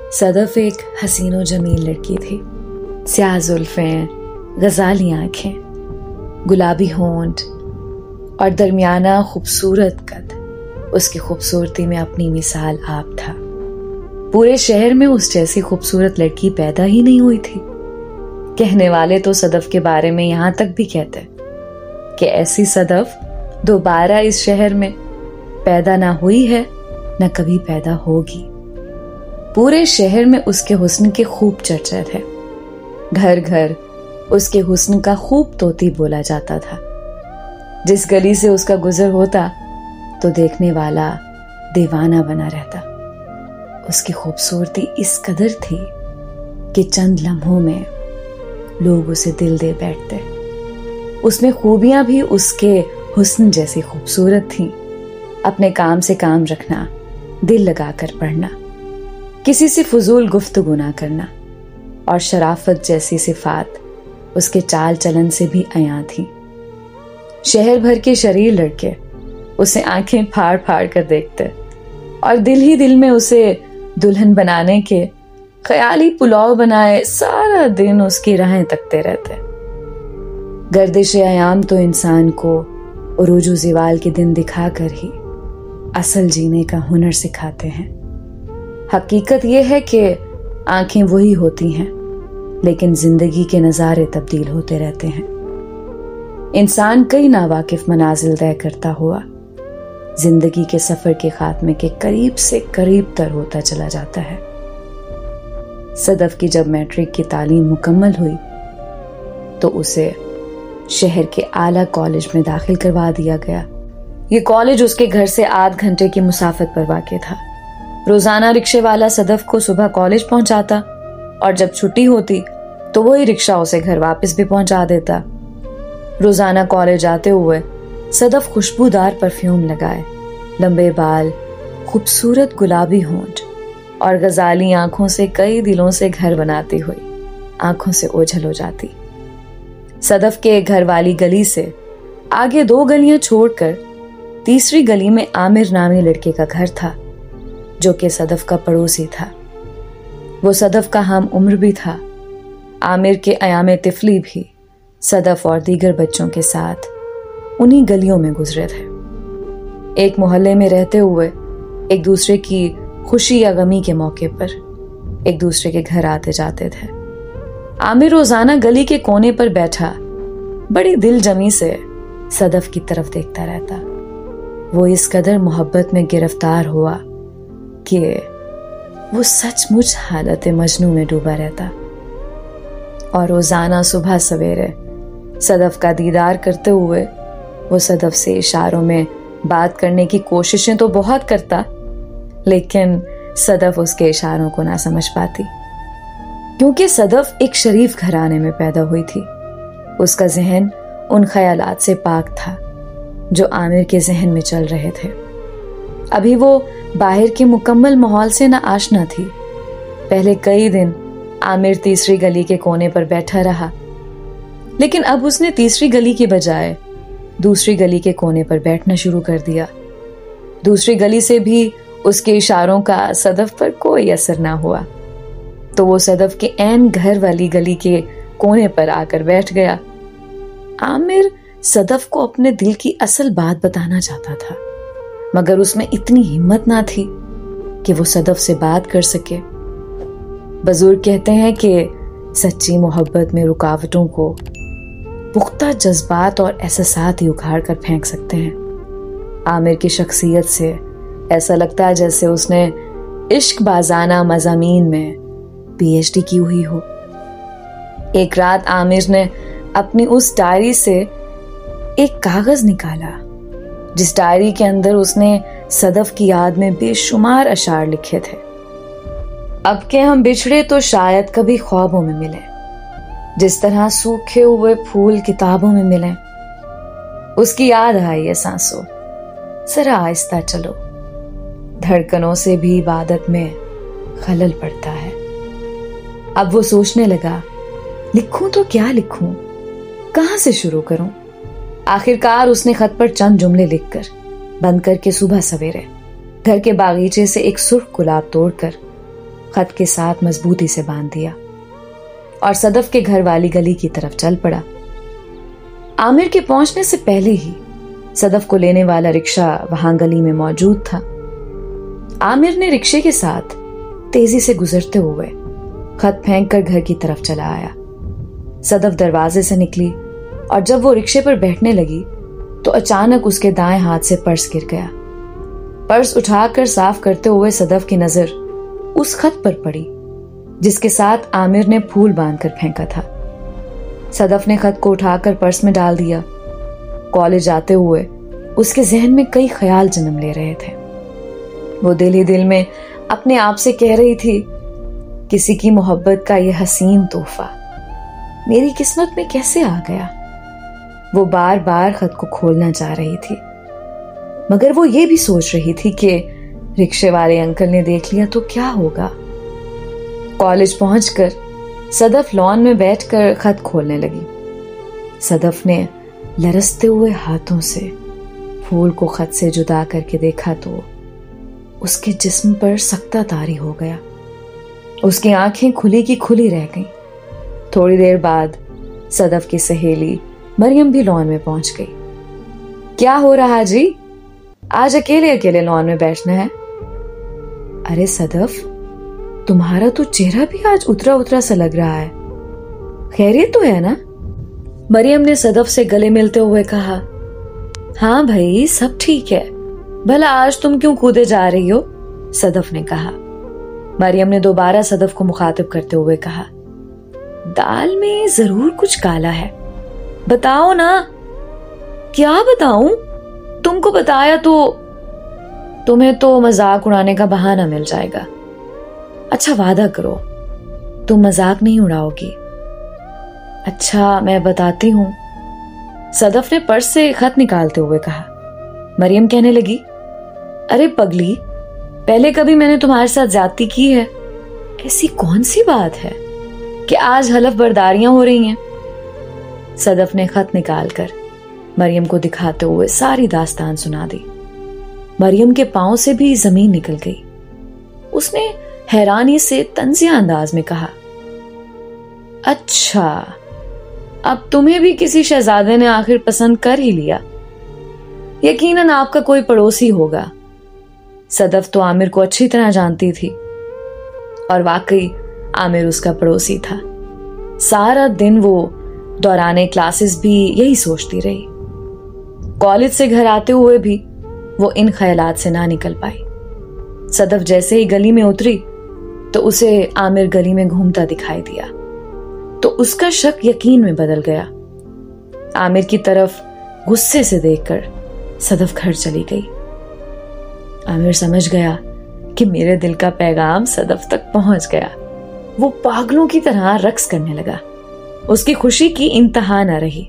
सदफ एक हसीन व जमील लड़की थी। स्याह जुल्फें, गजाली आंखें, गुलाबी होंठ और दरमियाना खूबसूरत कद। उसकी खूबसूरती में अपनी मिसाल आप था। पूरे शहर में उस जैसी खूबसूरत लड़की पैदा ही नहीं हुई थी। कहने वाले तो सदफ के बारे में यहां तक भी कहते कि ऐसी सदफ दोबारा इस शहर में पैदा ना हुई है, न कभी पैदा होगी। पूरे शहर में उसके हुस्न के खूब चर्चा थे। घर घर उसके हुस्न का खूब तोती बोला जाता था। जिस गली से उसका गुजर होता तो देखने वाला दीवाना बना रहता। उसकी खूबसूरती इस कदर थी कि चंद लम्हों में लोग उसे दिल दे बैठते। उसमें खूबियां भी उसके हुस्न जैसी खूबसूरत थीं। अपने काम से काम रखना, दिल लगाकर पढ़ना, किसी से फजूल गुफ्तगू ना करना और शराफत जैसी सिफात उसके चाल चलन से भी अयां थी। शहर भर के शरीर लड़के उसे आंखें फाड़ फाड़ कर देखते और दिल ही दिल में उसे दुल्हन बनाने के ख्याली पुलाव बनाए सारा दिन उसकी राहें तकते रहते। गर्दिश अयाम तो इंसान को उरूज ज़िवाल के दिन दिखाकर ही असल जीने का हुनर सिखाते हैं। हकीकत यह है कि आंखें वही होती हैं, लेकिन जिंदगी के नज़ारे तब्दील होते रहते हैं। इंसान कई नावाकिफ मनाजिल तय करता हुआ जिंदगी के सफर के खात्मे के करीब से करीब तर होता चला जाता है। सदफ की जब मैट्रिक की तालीम मुकम्मल हुई तो उसे शहर के आला कॉलेज में दाखिल करवा दिया गया। ये कॉलेज उसके घर से आध घंटे की मुसाफत पर वाक़ था। रोजाना रिक्शे वाला सदफ को सुबह कॉलेज पहुंचाता और जब छुट्टी होती तो वही रिक्शा उसे घर वापस भी पहुंचा देता। रोजाना कॉलेज आते हुए सदफ खुशबूदार परफ्यूम लगाए, लंबे बाल, खूबसूरत गुलाबी होंठ और गजाली आंखों से कई दिलों से घर बनाती हुई आंखों से ओझल हो जाती। सदफ के घर वाली गली से आगे 2 गलियां छोड़कर तीसरी गली में आमिर नामी लड़के का घर था, जो कि सदफ का पड़ोसी था। वो सदफ का हम उम्र भी था। आमिर के अयाम तिफली भी सदफ और दीगर बच्चों के साथ उन्हीं गलियों में गुजरे थे। एक मोहल्ले में रहते हुए एक दूसरे की खुशी या गमी के मौके पर एक दूसरे के घर आते जाते थे। आमिर रोजाना गली के कोने पर बैठा बड़ी दिल जमी से सदफ की तरफ देखता रहता। वो इस कदर मोहब्बत में गिरफ्तार हुआ कि वो सचमुच हालत मजनू में डूबा रहता और रोजाना सुबह सवेरे सदफ का दीदार करते हुए वो सदफ से इशारों में बात करने की कोशिशें तो बहुत करता, लेकिन सदफ उसके इशारों को ना समझ पाती, क्योंकि सदफ एक शरीफ घराने में पैदा हुई थी। उसका जहन उन ख्यालात से पाक था जो आमिर के जहन में चल रहे थे। अभी वो बाहर के मुकम्मल माहौल से ना आशना थी। पहले कई दिन आमिर तीसरी गली के कोने पर बैठा रहा, लेकिन अब उसने तीसरी गली के बजाय दूसरी गली के कोने पर बैठना शुरू कर दिया। दूसरी गली से भी उसके इशारों का सदफ पर कोई असर ना हुआ, तो वो सदफ के ऐन घर वाली गली के कोने पर आकर बैठ गया। आमिर सदफ को अपने दिल की असल बात बताना चाहता था, मगर उसमें इतनी हिम्मत ना थी कि वो सदफ से बात कर सके। बुजुर्ग कहते हैं कि सच्ची मोहब्बत में रुकावटों को पुख्ता जज्बात और एहसासात ही उखाड़ कर फेंक सकते हैं। आमिर की शख्सियत से ऐसा लगता है जैसे उसने इश्क बाजाना मज़ामीन में PhD की हुई हो। एक रात आमिर ने अपनी उस डायरी से एक कागज निकाला, जिस डायरी के अंदर उसने सदफ की याद में बेशुमार अशार लिखे थे। अब के हम बिछड़े तो शायद कभी ख्वाबों में मिले, जिस तरह सूखे हुए फूल किताबों में मिले। उसकी याद आई है सांसों, जरा आहिस्ता चलो, धड़कनों से भी इबादत में खलल पड़ता है। अब वो सोचने लगा, लिखूं तो क्या लिखूं, कहां से शुरू करूं। आखिरकार उसने खत पर चंद जुमले लिखकर बंद करके सुबह सवेरे घर के बागीचे से एक सुर्ख गुलाब तोड़कर खत के साथ मजबूती से बांध दिया और सदफ के घर वाली गली की तरफ चल पड़ा। आमिर के पहुंचने से पहले ही सदफ को लेने वाला रिक्शा वहां गली में मौजूद था। आमिर ने रिक्शे के साथ तेजी से गुजरते हुए खत फेंक कर घर की तरफ चला आया। सदफ दरवाजे से निकली और जब वो रिक्शे पर बैठने लगी तो अचानक उसके दाएं हाथ से पर्स गिर गया। पर्स उठाकर साफ करते हुए सदफ की नजर उस खत पर पड़ी जिसके साथ आमिर ने फूल बांधकर फेंका था। सदफ ने खत को उठाकर पर्स में डाल दिया। कॉलेज जाते हुए उसके जहन में कई ख्याल जन्म ले रहे थे। वो दिल ही दिल में अपने आप से कह रही थी, किसी की मोहब्बत का यह हसीन तोहफा मेरी किस्मत में कैसे आ गया। वो बार बार खत को खोलना चाह रही थी, मगर वो ये भी सोच रही थी कि रिक्शे वाले अंकल ने देख लिया तो क्या होगा। कॉलेज पहुंचकर सदफ लॉन में बैठकर खत खोलने लगी। सदफ ने लरसते हुए हाथों से फूल को खत से जुदा करके देखा तो उसके जिस्म पर सख्ता तारी हो गया। उसकी आंखें खुली की खुली रह गईं। थोड़ी देर बाद सदफ की सहेली मरियम भी लॉन में पहुंच गई। क्या हो रहा जी, आज अकेले अकेले लॉन में बैठना है? अरे सदफ, तुम्हारा तो चेहरा भी आज उतरा उतरा सा लग रहा है, खैरियत तो है ना? मरियम ने सदफ से गले मिलते हुए कहा। हाँ भाई, सब ठीक है, भला आज तुम क्यों कूदे जा रही हो? सदफ ने कहा। मरियम ने दोबारा सदफ को मुखातिब करते हुए कहा, दाल में जरूर कुछ काला है, बताओ ना। क्या बताऊं? तुमको बताया तो तुम्हें तो मजाक उड़ाने का बहाना मिल जाएगा। अच्छा वादा करो, तुम मजाक नहीं उड़ाओगी। अच्छा मैं बताती हूं, सदफ ने पर्स से खत निकालते हुए कहा। मरियम कहने लगी, अरे पगली, पहले कभी मैंने तुम्हारे साथ ज्यादती की है? ऐसी कौन सी बात है कि आज हलफ बर्दारियां हो रही हैं? सदफ ने खत निकालकर मरियम को दिखाते हुए सारी दास्तान सुना दी। मरियम के पांव से भी जमीन निकल गई। उसने हैरानी से तंजिया अंदाज में कहा, अच्छा, अब तुम्हें भी किसी शहजादे ने आखिर पसंद कर ही लिया। यकीनन आपका कोई पड़ोसी होगा। सदफ तो आमिर को अच्छी तरह जानती थी और वाकई आमिर उसका पड़ोसी था। सारा दिन वो दौराने क्लासेस भी यही सोचती रही। कॉलेज से घर आते हुए भी वो इन ख्यालात से ना निकल पाई। सदफ जैसे ही गली में उतरी तो उसे आमिर गली में घूमता दिखाई दिया तो उसका शक यकीन में बदल गया। आमिर की तरफ गुस्से से देखकर सदफ घर चली गई। आमिर समझ गया कि मेरे दिल का पैगाम सदफ तक पहुंच गया। वो पागलों की तरह रक्स करने लगा। उसकी खुशी की इंतहा न रही।